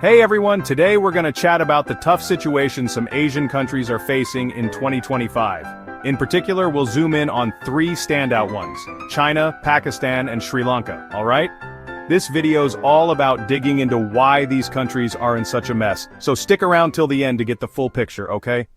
Hey everyone, today we're gonna chat about the tough situation some Asian countries are facing in 2025. In particular, we'll zoom in on three standout ones: China, Pakistan, and Sri Lanka, alright? This video's all about digging into why these countries are in such a mess, so stick around till the end to get the full picture, okay?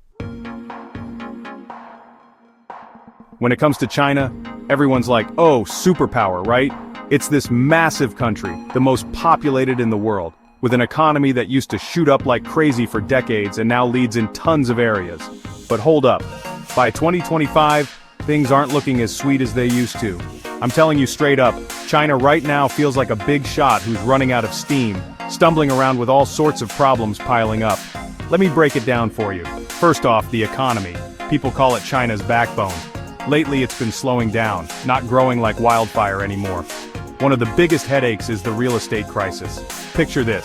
When it comes to China, everyone's like, oh, superpower, right? It's this massive country, the most populated in the world, with an economy that used to shoot up like crazy for decades and now leads in tons of areas. But hold up. By 2025, things aren't looking as sweet as they used to. I'm telling you straight up, China right now feels like a big shot who's running out of steam, stumbling around with all sorts of problems piling up. Let me break it down for you. First off, the economy. People call it China's backbone. Lately it's been slowing down, not growing like wildfire anymore. One of the biggest headaches is the real estate crisis. Picture this.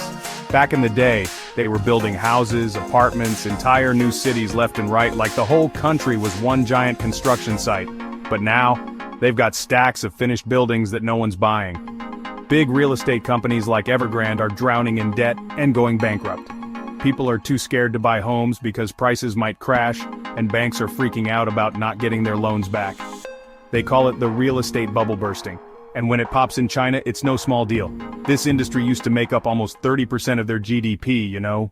Back in the day, they were building houses, apartments, entire new cities left and right like the whole country was one giant construction site. But now, they've got stacks of finished buildings that no one's buying. Big real estate companies like Evergrande are drowning in debt and going bankrupt. People are too scared to buy homes because prices might crash, and banks are freaking out about not getting their loans back. They call it the real estate bubble bursting. And when it pops in China, it's no small deal. This industry used to make up almost 30% of their GDP, you know?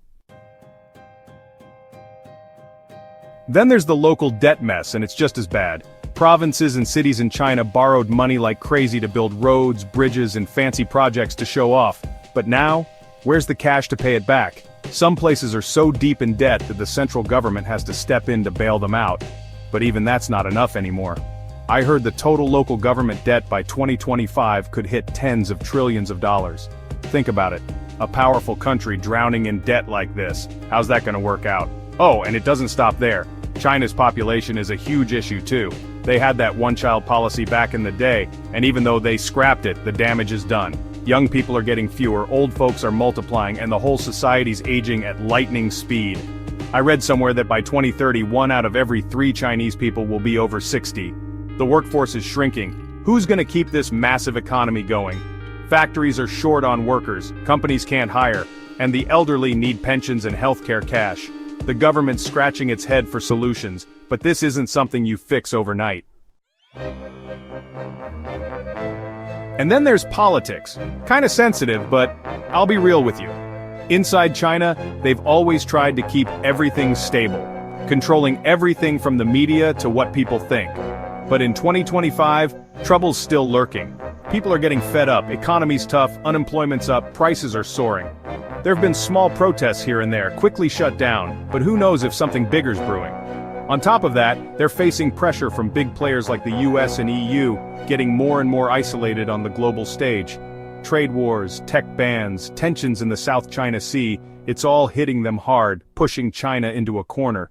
Then there's the local debt mess, and it's just as bad. Provinces and cities in China borrowed money like crazy to build roads, bridges, and fancy projects to show off. But now, where's the cash to pay it back? Some places are so deep in debt that the central government has to step in to bail them out. But even that's not enough anymore. I heard the total local government debt by 2025 could hit tens of trillions of dollars. Think about it. A powerful country drowning in debt like this. How's that gonna work out? Oh, and it doesn't stop there. China's population is a huge issue too. They had that one-child policy back in the day, and even though they scrapped it, the damage is done. Young people are getting fewer, old folks are multiplying, and the whole society's aging at lightning speed. I read somewhere that by 2030, 1 out of every 3 Chinese people will be over 60. The workforce is shrinking. Who's gonna keep this massive economy going? Factories are short on workers, companies can't hire, and the elderly need pensions and healthcare cash. The government's scratching its head for solutions, but this isn't something you fix overnight. And then there's politics. Kinda sensitive, but I'll be real with you. Inside China, they've always tried to keep everything stable, controlling everything from the media to what people think. But in 2025, trouble's still lurking. People are getting fed up, economy's tough, unemployment's up, prices are soaring. There have been small protests here and there, quickly shut down, but who knows if something bigger's brewing. On top of that, they're facing pressure from big players like the US and EU, getting more and more isolated on the global stage. Trade wars, tech bans, tensions in the South China Sea, it's all hitting them hard, pushing China into a corner.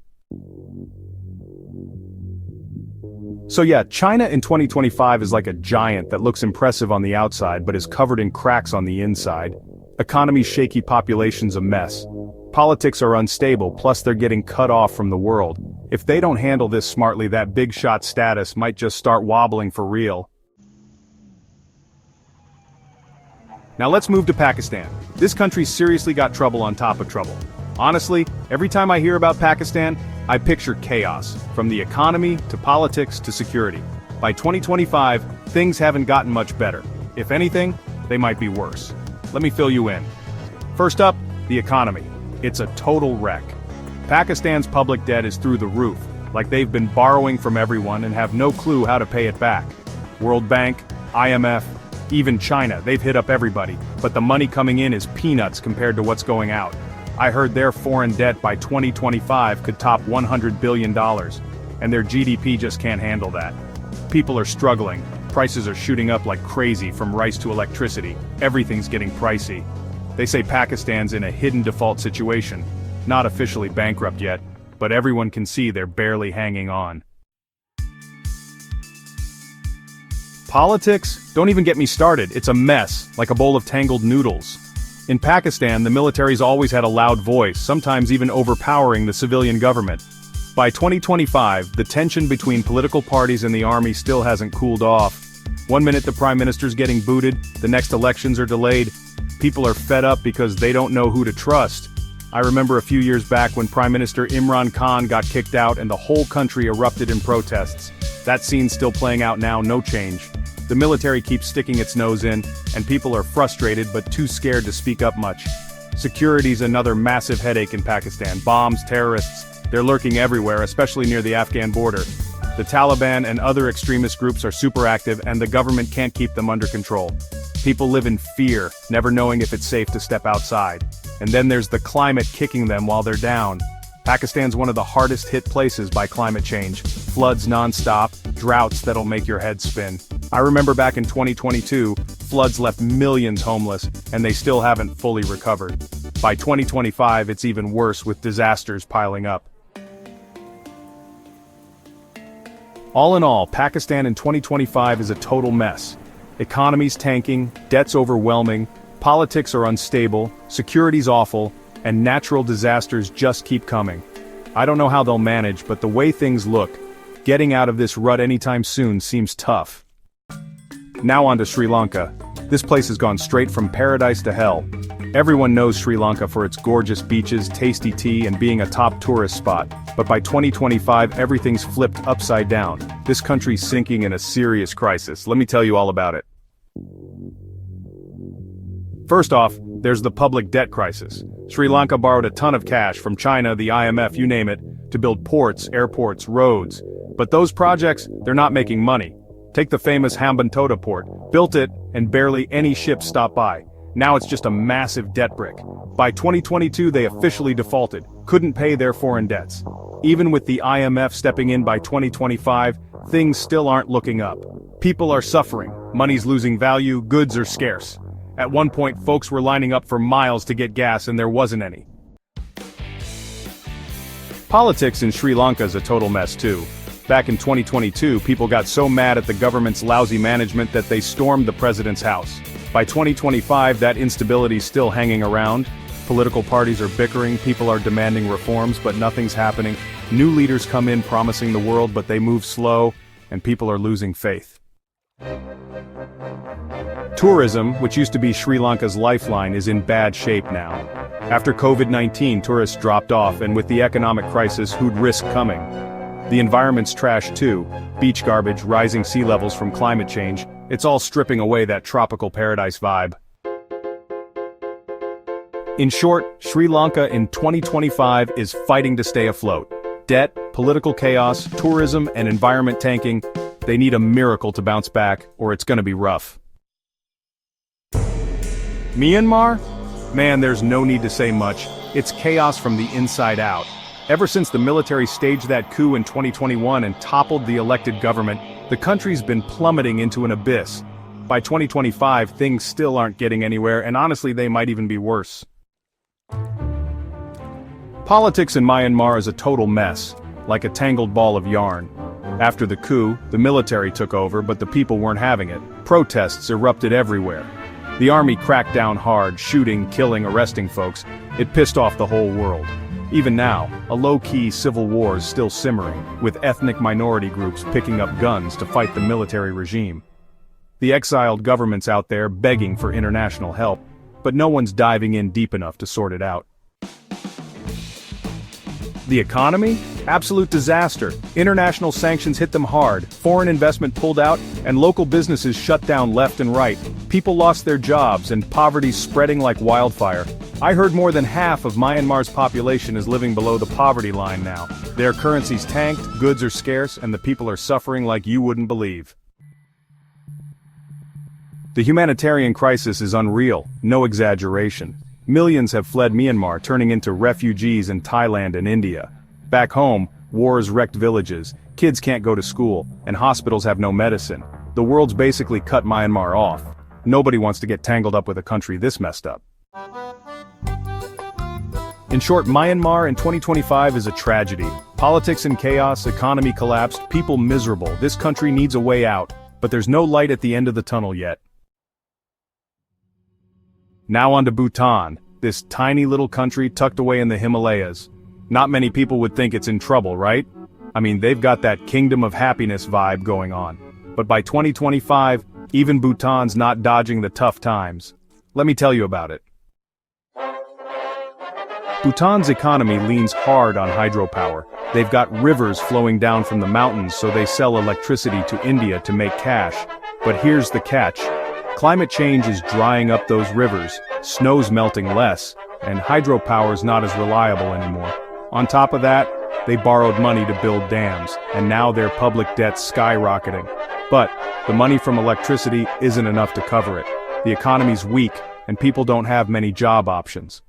So yeah, China in 2025 is like a giant that looks impressive on the outside but is covered in cracks on the inside. Economy's shaky, population's a mess. Politics are unstable, plus they're getting cut off from the world. If they don't handle this smartly, that big shot status might just start wobbling for real. Now let's move to Pakistan. This country's seriously got trouble on top of trouble. Honestly, every time I hear about Pakistan, I picture chaos, from the economy to politics to security. By 2025, things haven't gotten much better. If anything, they might be worse. Let me fill you in. First up, the economy. It's a total wreck. Pakistan's public debt is through the roof, like they've been borrowing from everyone and have no clue how to pay it back. World Bank, IMF, even China, they've hit up everybody, but the money coming in is peanuts compared to what's going out. I heard their foreign debt by 2025 could top $100 billion, and their GDP just can't handle that. People are struggling, prices are shooting up like crazy from rice to electricity, everything's getting pricey. They say Pakistan's in a hidden default situation, not officially bankrupt yet, but everyone can see they're barely hanging on. Politics? Don't even get me started, it's a mess, like a bowl of tangled noodles. In Pakistan, the military's always had a loud voice, sometimes even overpowering the civilian government. By 2025, the tension between political parties and the army still hasn't cooled off. One minute the prime minister's getting booted, the next elections are delayed. People are fed up because they don't know who to trust. I remember a few years back when Prime Minister Imran Khan got kicked out and the whole country erupted in protests. That scene's still playing out now, no change. The military keeps sticking its nose in, and people are frustrated but too scared to speak up much. Security's another massive headache in Pakistan. Bombs, terrorists, they're lurking everywhere, especially near the Afghan border. The Taliban and other extremist groups are super active and the government can't keep them under control. People live in fear, never knowing if it's safe to step outside. And then there's the climate kicking them while they're down. Pakistan's one of the hardest hit places by climate change. Floods non-stop, droughts that'll make your head spin. I remember back in 2022, floods left millions homeless, and they still haven't fully recovered. By 2025, it's even worse with disasters piling up. All in all, Pakistan in 2025 is a total mess. Economy's tanking, debt's overwhelming, politics are unstable, security's awful, and natural disasters just keep coming. I don't know how they'll manage, but the way things look, getting out of this rut anytime soon seems tough. Now on to Sri Lanka. This place has gone straight from paradise to hell. Everyone knows Sri Lanka for its gorgeous beaches, tasty tea, and being a top tourist spot. But by 2025, everything's flipped upside down. This country's sinking in a serious crisis. Let me tell you all about it. First off, there's the public debt crisis. Sri Lanka borrowed a ton of cash from China, the IMF, you name it, to build ports, airports, roads. But those projects, they're not making money. Take the famous Hambantota port. Built it, and barely any ships stopped by. Now it's just a massive debt brick. By 2022 they officially defaulted, couldn't pay their foreign debts. Even with the IMF stepping in by 2025, things still aren't looking up. People are suffering, money's losing value, goods are scarce. At one point folks were lining up for miles to get gas and there wasn't any. Politics in Sri Lanka is a total mess too. Back in 2022, people got so mad at the government's lousy management that they stormed the president's house. By 2025, that instability's still hanging around. Political parties are bickering, people are demanding reforms, but nothing's happening. New leaders come in promising the world, but they move slow, and people are losing faith. Tourism, which used to be Sri Lanka's lifeline, is in bad shape now. After COVID-19, tourists dropped off, and with the economic crisis, who'd risk coming? The environment's trashed too. Beach garbage, rising sea levels from climate change. It's all stripping away that tropical paradise vibe. In short, Sri Lanka in 2025 is fighting to stay afloat. Debt, political chaos, tourism, and environment tanking. They need a miracle to bounce back, or it's gonna be rough. Myanmar? Man, there's no need to say much. It's chaos from the inside out. Ever since the military staged that coup in 2021 and toppled the elected government, the country's been plummeting into an abyss. By 2025, things still aren't getting anywhere, and honestly, they might even be worse. Politics in Myanmar is a total mess, like a tangled ball of yarn. After the coup, the military took over, but the people weren't having it. Protests erupted everywhere. The army cracked down hard, shooting, killing, arresting folks. It pissed off the whole world. Even now, a low-key civil war is still simmering, with ethnic minority groups picking up guns to fight the military regime. The exiled government's out there begging for international help, but no one's diving in deep enough to sort it out. The economy? Absolute disaster. International sanctions hit them hard, foreign investment pulled out, and local businesses shut down left and right. People lost their jobs, and poverty's spreading like wildfire. I heard more than half of Myanmar's population is living below the poverty line now. Their currency's tanked, goods are scarce, and the people are suffering like you wouldn't believe. The humanitarian crisis is unreal, no exaggeration. Millions have fled Myanmar, turning into refugees in Thailand and India. Back home, wars wrecked villages, kids can't go to school, and hospitals have no medicine. The world's basically cut Myanmar off. Nobody wants to get tangled up with a country this messed up. In short, Myanmar in 2025 is a tragedy. Politics in chaos, economy collapsed, people miserable. This country needs a way out, but there's no light at the end of the tunnel yet. Now on to Bhutan, this tiny little country tucked away in the Himalayas. Not many people would think it's in trouble, right? I mean, they've got that kingdom of happiness vibe going on. But by 2025, even Bhutan's not dodging the tough times. Let me tell you about it. Bhutan's economy leans hard on hydropower. They've got rivers flowing down from the mountains, so they sell electricity to India to make cash. But here's the catch. Climate change is drying up those rivers, snow's melting less, and hydropower's not as reliable anymore. On top of that, they borrowed money to build dams, and now their public debt's skyrocketing. But the money from electricity isn't enough to cover it. The economy's weak, and people don't have many job options.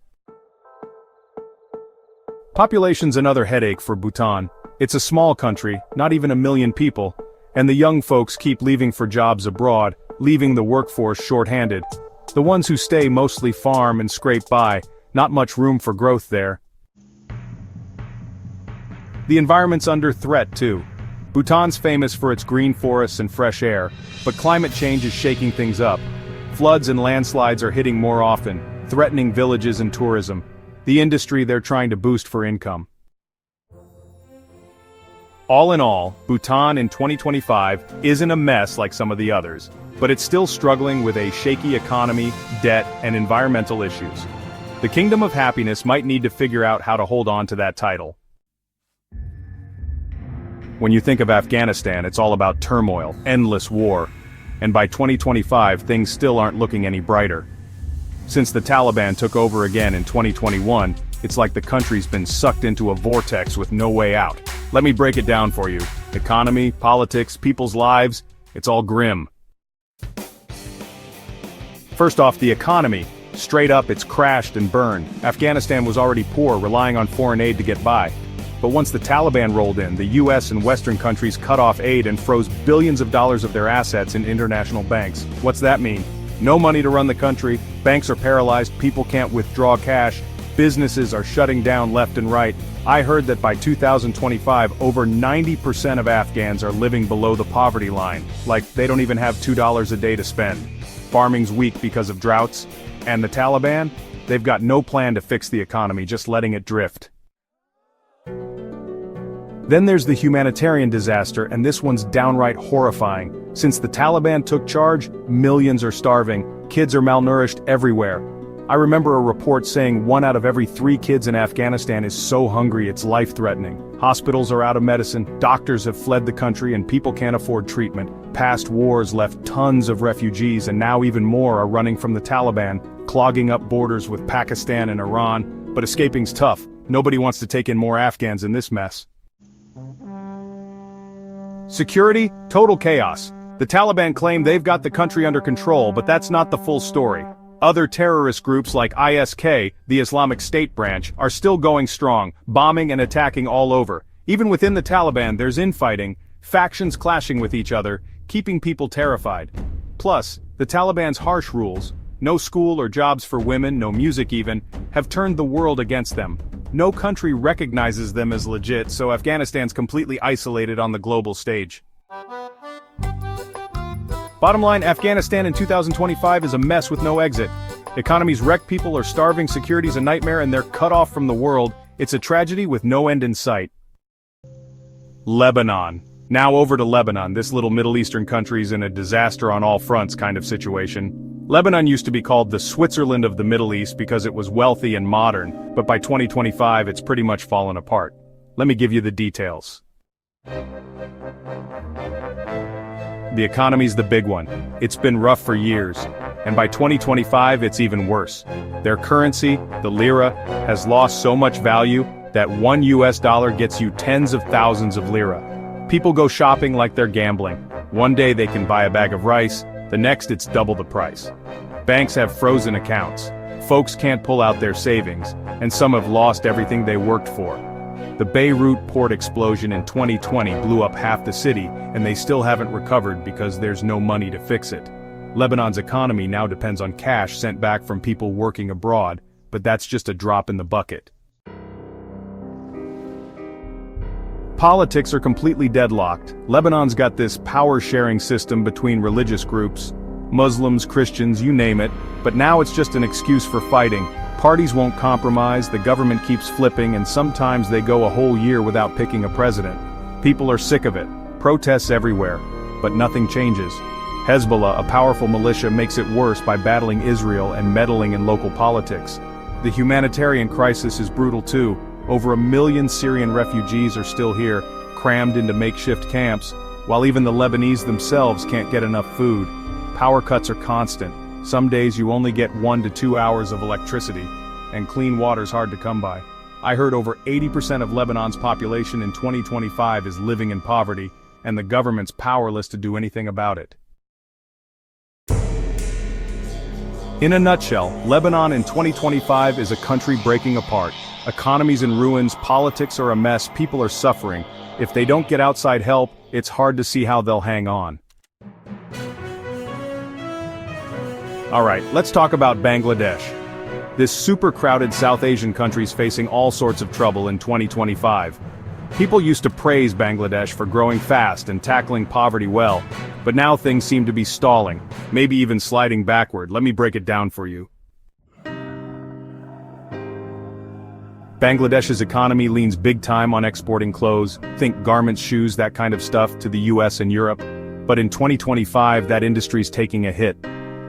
Population's another headache for Bhutan. It's a small country, not even 1 million people, and the young folks keep leaving for jobs abroad, leaving the workforce short-handed. The ones who stay mostly farm and scrape by, not much room for growth there. The environment's under threat too. Bhutan's famous for its green forests and fresh air, but climate change is shaking things up. Floods and landslides are hitting more often, threatening villages and tourism. The industry they're trying to boost for income. All in all, Bhutan in 2025 isn't a mess like some of the others, but it's still struggling with a shaky economy, debt, and environmental issues. The Kingdom of Happiness might need to figure out how to hold on to that title. When you think of Afghanistan, it's all about turmoil, endless war, and by 2025 things still aren't looking any brighter. Since the Taliban took over again in 2021, it's like the country's been sucked into a vortex with no way out. Let me break it down for you. Economy, politics, people's lives, it's all grim. First off, the economy. Straight up, it's crashed and burned. Afghanistan was already poor, relying on foreign aid to get by. But once the Taliban rolled in, the US and Western countries cut off aid and froze billions of dollars of their assets in international banks. What's that mean? No money to run the country, banks are paralyzed, people can't withdraw cash, businesses are shutting down left and right. I heard that by 2025, over 90% of Afghans are living below the poverty line, like they don't even have $2 a day to spend. Farming's weak because of droughts, and the Taliban? They've got no plan to fix the economy, just letting it drift. Then there's the humanitarian disaster, and this one's downright horrifying. Since the Taliban took charge, millions are starving, kids are malnourished everywhere. I remember a report saying 1 out of every 3 kids in Afghanistan is so hungry it's life-threatening. Hospitals are out of medicine, doctors have fled the country, and people can't afford treatment. Past wars left tons of refugees, and now even more are running from the Taliban, clogging up borders with Pakistan and Iran. But escaping's tough. Nobody wants to take in more Afghans in this mess. Security, total chaos. The Taliban claim they've got the country under control, but that's not the full story. Other terrorist groups like ISK, the Islamic State branch, are still going strong, bombing and attacking all over. Even within the Taliban, there's infighting, factions clashing with each other, keeping people terrified. Plus, the Taliban's harsh rules, no school or jobs for women, no music even, have turned the world against them. No country recognizes them as legit, so Afghanistan's completely isolated on the global stage. Bottom line, Afghanistan in 2025 is a mess with no exit. Economy's wrecked, people are starving, security's a nightmare, and they're cut off from the world. It's a tragedy with no end in sight. Lebanon. Now over to Lebanon, this little Middle Eastern country's in a disaster on all fronts kind of situation. Lebanon used to be called the Switzerland of the Middle East because it was wealthy and modern, but by 2025 it's pretty much fallen apart. Let me give you the details. The economy's the big one. It's been rough for years, and by 2025 it's even worse. Their currency, the lira, has lost so much value that $1 gets you tens of thousands of lira. People go shopping like they're gambling. One day they can buy a bag of rice, the next it's double the price. Banks have frozen accounts. Folks can't pull out their savings, and some have lost everything they worked for. The Beirut port explosion in 2020 blew up half the city, and they still haven't recovered because there's no money to fix it. Lebanon's economy now depends on cash sent back from people working abroad, but that's just a drop in the bucket. Politics are completely deadlocked. Lebanon's got this power-sharing system between religious groups, Muslims, Christians, you name it, but now it's just an excuse for fighting. Parties won't compromise, the government keeps flipping, and sometimes they go a whole year without picking a president. People are sick of it, protests everywhere, but nothing changes. Hezbollah, a powerful militia, makes it worse by battling Israel and meddling in local politics. The humanitarian crisis is brutal too. Over 1 million Syrian refugees are still here, crammed into makeshift camps, while even the Lebanese themselves can't get enough food. Power cuts are constant. Some days you only get 1 to 2 hours of electricity, and clean water's hard to come by. I heard over 80% of Lebanon's population in 2025 is living in poverty, and the government's powerless to do anything about it. In a nutshell, Lebanon in 2025 is a country breaking apart. Economy's in ruins, politics are a mess, people are suffering. If they don't get outside help, it's hard to see how they'll hang on. Alright, let's talk about Bangladesh. This super crowded South Asian country's facing all sorts of trouble in 2025. People used to praise Bangladesh for growing fast and tackling poverty well, but now things seem to be stalling, maybe even sliding backward. Let me break it down for you. Bangladesh's economy leans big time on exporting clothes, think garments, shoes, that kind of stuff, to the US and Europe. But in 2025 that industry's taking a hit.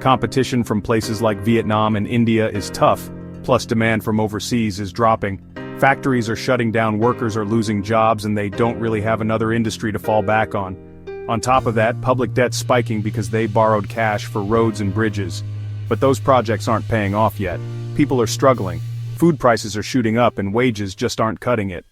Competition from places like Vietnam and India is tough, plus demand from overseas is dropping. Factories are shutting down, workers are losing jobs, and they don't really have another industry to fall back on. On top of that, public debt's spiking because they borrowed cash for roads and bridges. But those projects aren't paying off yet. People are struggling. Food prices are shooting up and wages just aren't cutting it.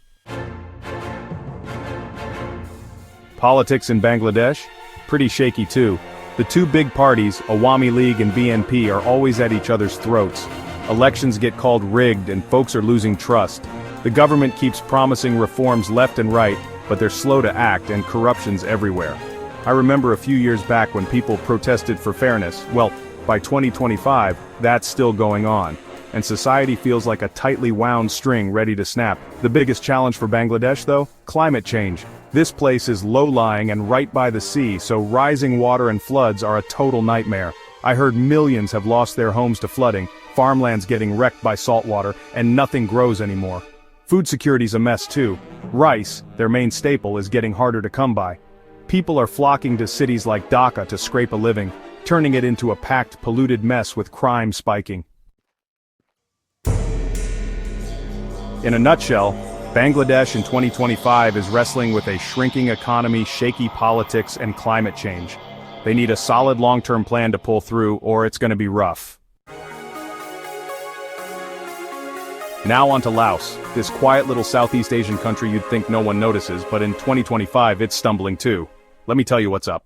Politics in Bangladesh? Pretty shaky too. The two big parties, Awami League and BNP, are always at each other's throats. Elections get called rigged and folks are losing trust. The government keeps promising reforms left and right, but they're slow to act and corruption's everywhere. I remember a few years back when people protested for fairness. Well, by 2025, that's still going on. And society feels like a tightly wound string ready to snap. The biggest challenge for Bangladesh, though? Climate change. This place is low-lying and right by the sea, so rising water and floods are a total nightmare. I heard millions have lost their homes to flooding, farmlands getting wrecked by saltwater, and nothing grows anymore. Food security's a mess too. Rice, their main staple, is getting harder to come by. People are flocking to cities like Dhaka to scrape a living, turning it into a packed, polluted mess with crime spiking. In a nutshell, Bangladesh in 2025 is wrestling with a shrinking economy, shaky politics, and climate change. They need a solid long-term plan to pull through, or it's going to be rough. Now on to Laos, this quiet little Southeast Asian country you'd think no one notices, but in 2025 it's stumbling too. Let me tell you what's up.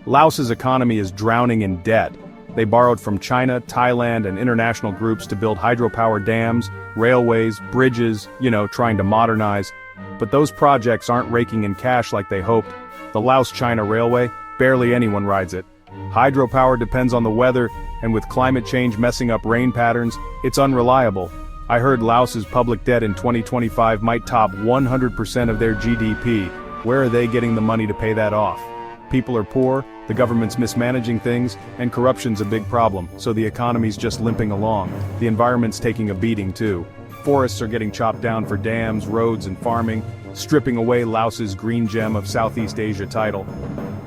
Laos's economy is drowning in debt. They borrowed from China, Thailand, and international groups to build hydropower dams, railways, bridges, trying to modernize. But those projects aren't raking in cash like they hoped. The Laos-China Railway, barely anyone rides it. Hydropower depends on the weather, and with climate change messing up rain patterns, it's unreliable. I heard Laos's public debt in 2025 might top 100% of their GDP. Where are they getting the money to pay that off? People are poor, the government's mismanaging things, and corruption's a big problem, so the economy's just limping along. The environment's taking a beating too. Forests are getting chopped down for dams, roads, and farming, stripping away Laos's green gem of Southeast Asia title.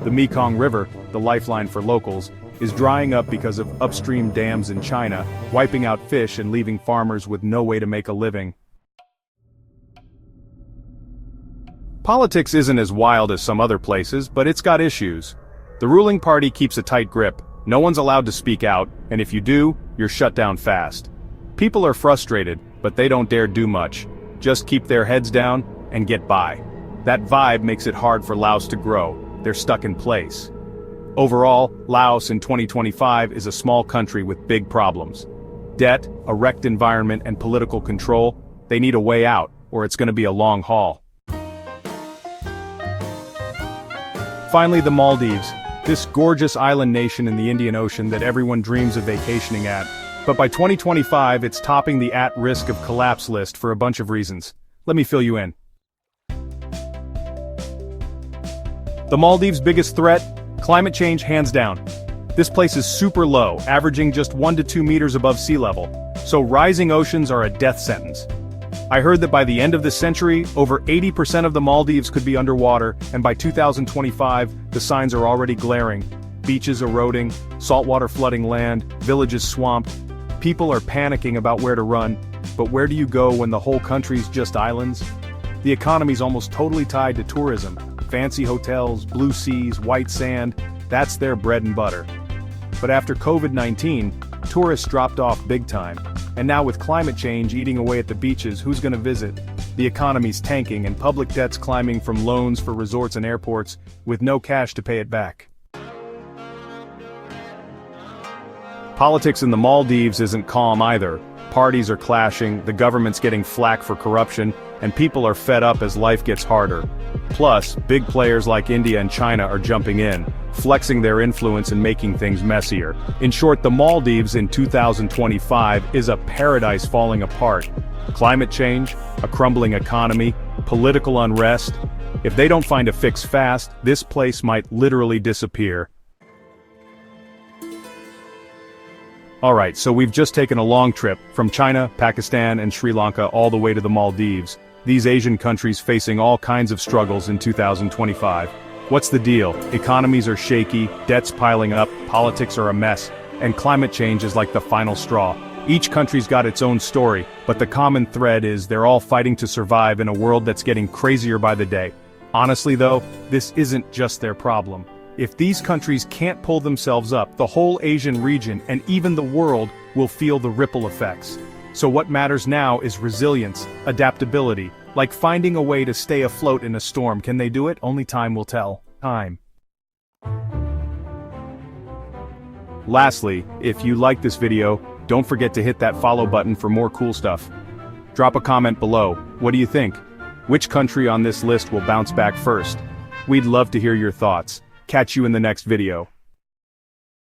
The Mekong River, the lifeline for locals, is drying up because of upstream dams in China, wiping out fish and leaving farmers with no way to make a living. Politics isn't as wild as some other places, but it's got issues. The ruling party keeps a tight grip, no one's allowed to speak out, and if you do, you're shut down fast. People are frustrated, but they don't dare do much. Just keep their heads down and get by. That vibe makes it hard for Laos to grow. They're stuck in place. Overall, Laos in 2025 is a small country with big problems. Debt, a wrecked environment, and political control. They need a way out, or it's going to be a long haul. Finally, the Maldives, this gorgeous island nation in the Indian Ocean that everyone dreams of vacationing at. But by 2025, it's topping the at-risk of collapse list for a bunch of reasons. Let me fill you in. The Maldives' biggest threat? Climate change, hands down. This place is super low, averaging just 1 to 2 meters above sea level, so rising oceans are a death sentence. I heard that by the end of this century, over 80% of the Maldives could be underwater, and by 2025, the signs are already glaring. Beaches eroding, saltwater flooding land, villages swamped. People are panicking about where to run, but where do you go when the whole country's just islands? The economy's almost totally tied to tourism. Fancy hotels, blue seas, white sand, that's their bread and butter. But after COVID-19, tourists dropped off big time. And now with climate change eating away at the beaches, who's gonna visit? The economy's tanking and public debt's climbing from loans for resorts and airports, with no cash to pay it back. Politics in the Maldives isn't calm either. Parties are clashing, the government's getting flack for corruption, and people are fed up as life gets harder. Plus, big players like India and China are jumping in, flexing their influence and making things messier. In short, the Maldives in 2025 is a paradise falling apart. Climate change, a crumbling economy, political unrest. If they don't find a fix fast, this place might literally disappear. Alright, so we've just taken a long trip, from China, Pakistan, and Sri Lanka all the way to the Maldives. These Asian countries facing all kinds of struggles in 2025. What's the deal? Economies are shaky, debts piling up, politics are a mess, and climate change is like the final straw. Each country's got its own story, but the common thread is they're all fighting to survive in a world that's getting crazier by the day. Honestly though, this isn't just their problem. If these countries can't pull themselves up, the whole Asian region and even the world will feel the ripple effects. So what matters now is resilience, adaptability, like finding a way to stay afloat in a storm. Can they do it? Only time will tell. Time. Lastly, if you like this video, don't forget to hit that follow button for more cool stuff. Drop a comment below. What do you think? Which country on this list will bounce back first? We'd love to hear your thoughts. Catch you in the next video.